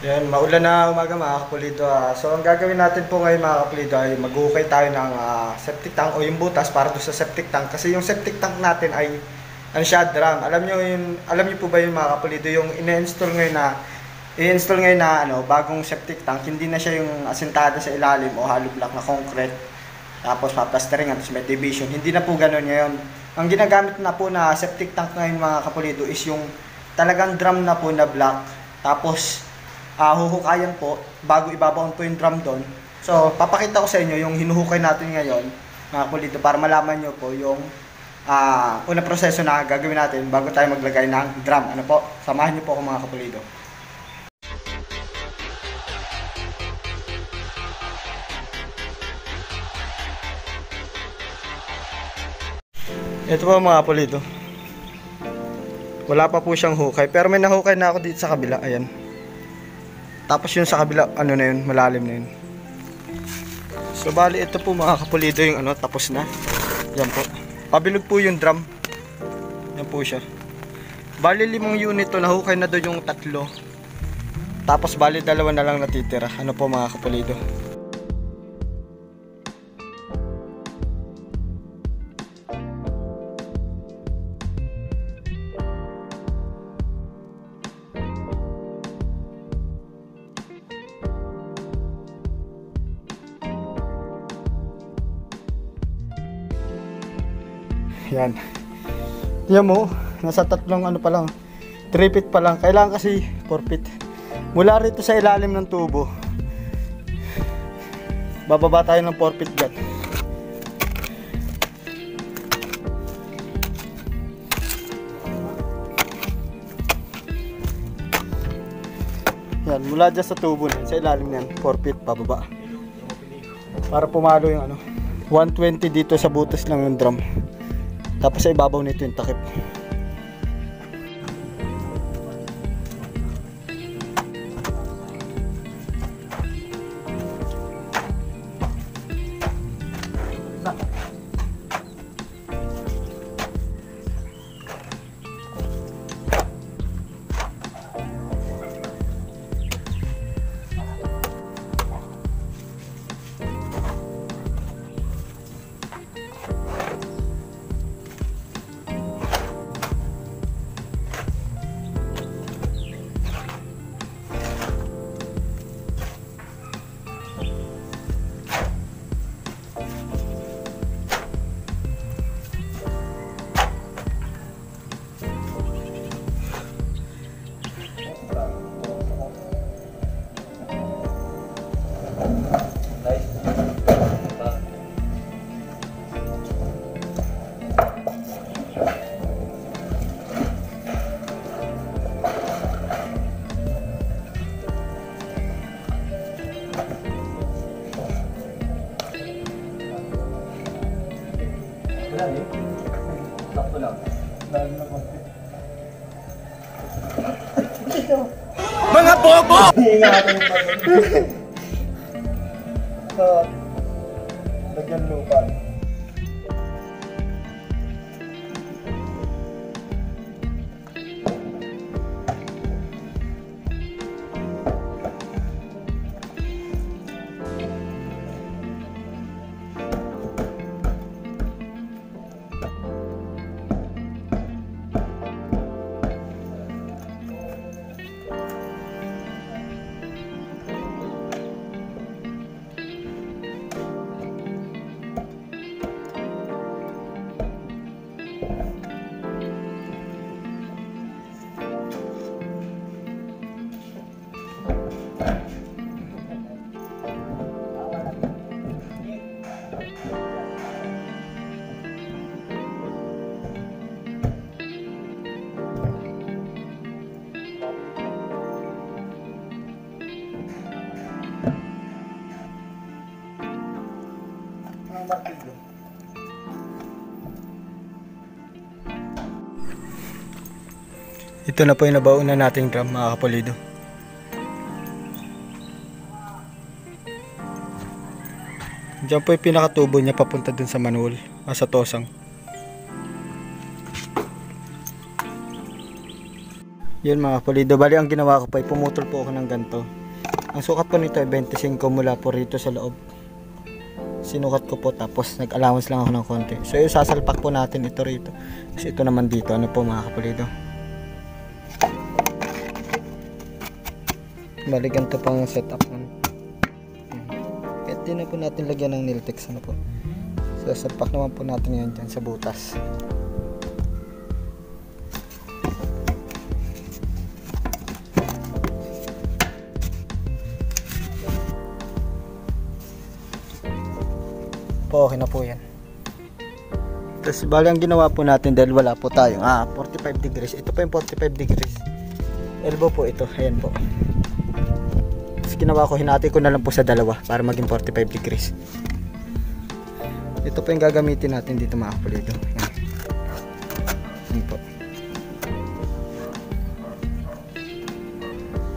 Yan, maulan na umaga mga kapulido. So ang gagawin natin po ngayon mga kapulido ay maghuhukay tayo ng septic tank o yung butas para doon sa septic tank. Kasi yung septic tank natin ay ano siya, drum. Alam niyo po ba yung mga kapulido yung i-install ngayon na ano, bagong septic tank, hindi na siya yung asentada sa ilalim o hollow block na concrete. Tapos paplastering at may division. Hindi na po ganoon ngayon. Ang ginagamit na po na septic tank ngayon mga kapulido is yung talagang drum na po na block. Tapos huhukayan po bago ibabaon po yung drum doon. So, papakita ko sa inyo yung hinuhukay natin ngayon, mga kulito, para malaman nyo po yung unang proseso na gagawin natin bago tayo maglagay ng drum. Ano po? Samahan nyo po ako mga kapulido. Ito po mga kapulido. Wala pa po siyang hukay, pero may nahukay na ako dito sa kabila. Ayan. Tapos yun sa kabila, ano na yun, malalim na yun. So bali ito po mga kapulido yung ano, tapos na. Yan po. Pabilog po yung drum. Yan po siya. Bali 5 unit to, nahukay na doon yung 3. Tapos bali 2 na lang natitira. Ano po mga kapulido. Yan. Yan mo, nasa 3 ano pa lang. 3 feet pa lang. Kailangan kasi 4 feet. Mula rito sa ilalim ng tubo, bababa tayo ng 4 feet dyan. Yan, mula dyan sa tubo na, sa ilalim yan, 4 feet pababa. Para pumalo yung ano, 120 dito sa butas lang yung drum. Tapos sa ibabaw nito yung takip. Sakto lang. Mga bobo! Ingatan pa. So, lagyan lupa. martilyo. Ito na po yung nabaon na nating drum, mga kapulido. Diyan po yung pinakatubo niya papunta dun sa manual, sa tosang. Yun mga kapulido, bali ang ginawa ko pa ay pumutol po ako ng ganito. Ang sukat po nito ay 25 mula po rito sa loob. Sinukat ko po, tapos nag-allowance lang ako ng konti. So yung sasalpak po natin ito rito. Kasi ito naman dito, ano po mga kapulido. Bali ganito pang setup nun. Kahit din na po natin lagyan ng Niltex, ano po. So sasalpak naman po natin yan dyan sa butas. Okay na po yan. Tapos bali ang ginawa po natin, dahil wala po tayong 45 degrees, ito po yung 45 degrees elbow po ito, ayan po. Tapos ginawa ko, hinati ko na lang po sa dalawa para maging 45 degrees. Ito po yung gagamitin natin dito mga kapulido. Ayan po.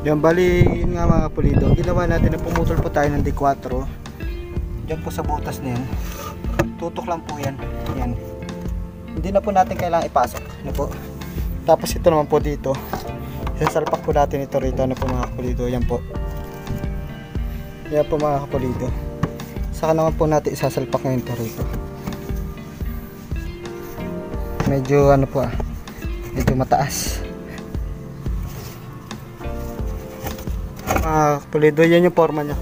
Yan, bali yun nga mga kapulido, ang ginawa natin na pumutol po tayo ng D4 dyan po sa butas na yan. Tutok lang po yan. Yan. Hindi na po natin kailangan ipasok. Ano po? Tapos ito naman po dito. Sasalpak po natin ito rito. Ano po mga kapulido? Yan po. Yan po mga kapulido. Saka naman po natin isasalpak ngayon ito rito. Medyo ano po medyo mataas. Mga kapulido, yan yung forma nya.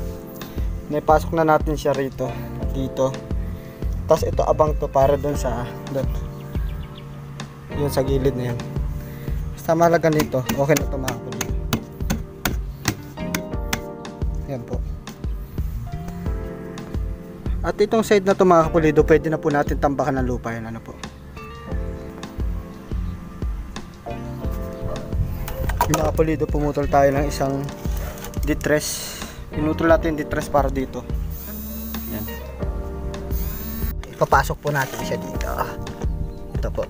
Naipasok na natin siya rito, dito. Tapos ito abang to para doon sa doon. Yun sa gilid na yan. Basta malaga nito, okay na ito mga kapulido. Yan po. At itong side na ito mga kapulido, pwede na po natin tambakan ng lupa yan, ano po. Yung mga kapulido, pumutol tayo ng isang distress. Pinutol natin yung distress para dito. Yan. Papasok po natin siya dito. Ito po.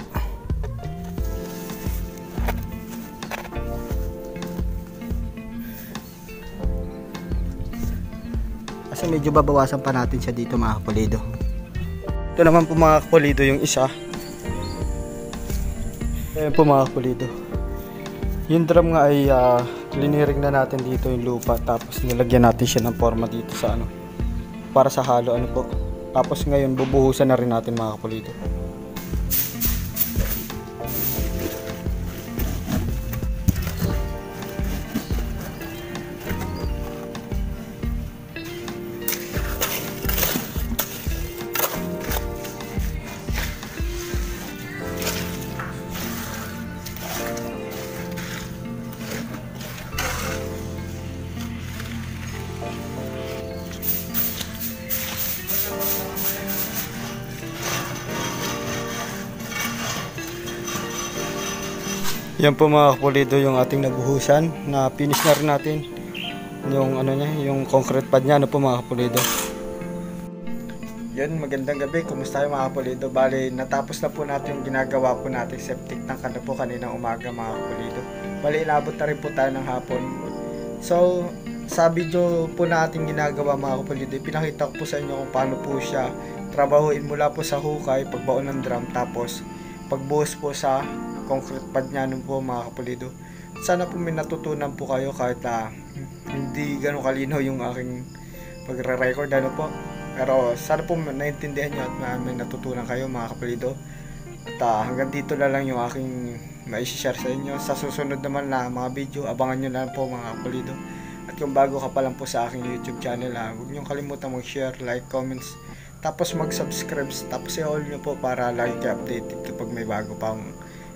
Kasi medyo babawasan pa natin siya dito mga kapulido. Ito naman po mga kapulido yung isa. Ayan po mga kapulido. Yung drum nga ay liniring na natin dito yung lupa, tapos nilagyan natin siya ng forma dito sa ano, para sa halo ano po. Tapos ngayon bubuhusan na rin natin mga kapulido. Yan po mga kapulido yung ating nabuhusan, na finish na rin natin yung ano niya, yung concrete pad niya, ano po mga kapulido. Yan, magandang gabi, kumusta kayo mga kapulido? Bali, natapos na po natin yung ginagawa po natin septic tank ano po kaninang umaga mga kapulido. Bali, inabot na rin po tayo ng hapon. So, sa video po natin ginagawa mga kapulido, pinakita ko po sa inyo kung paano po siya trabahuin mula po sa hukay, pagbaon ng drum, tapos pagbuhos po sa concrete pad niya nun po mga kapulido. Sana po may natutunan po kayo kahit hindi ganun kalinaw yung aking pagre-record ano po. Pero sana po naintindihan nyo at may natutunan kayo mga kapulido. At hanggang dito na lang yung aking mai-share sa inyo. Sa susunod naman na mga video, abangan nyo na po mga kapulido. At kung bago ka pa lang po sa aking YouTube channel, huwag nyo kalimutan mag-share, like, comments, tapos mag-subscribe, tapos i-all nyo po para lagi kayo updated kapag may bago pang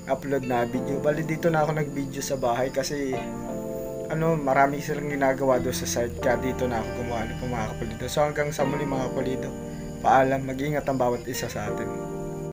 upload na video. Bali dito na ako nag-video sa bahay kasi marami silang ginagawa doon sa site, kaya dito na ako gumawa po mga kapulido. So hanggang sa muli mga kapulido, paalam, mag-ingat ang bawat isa sa atin.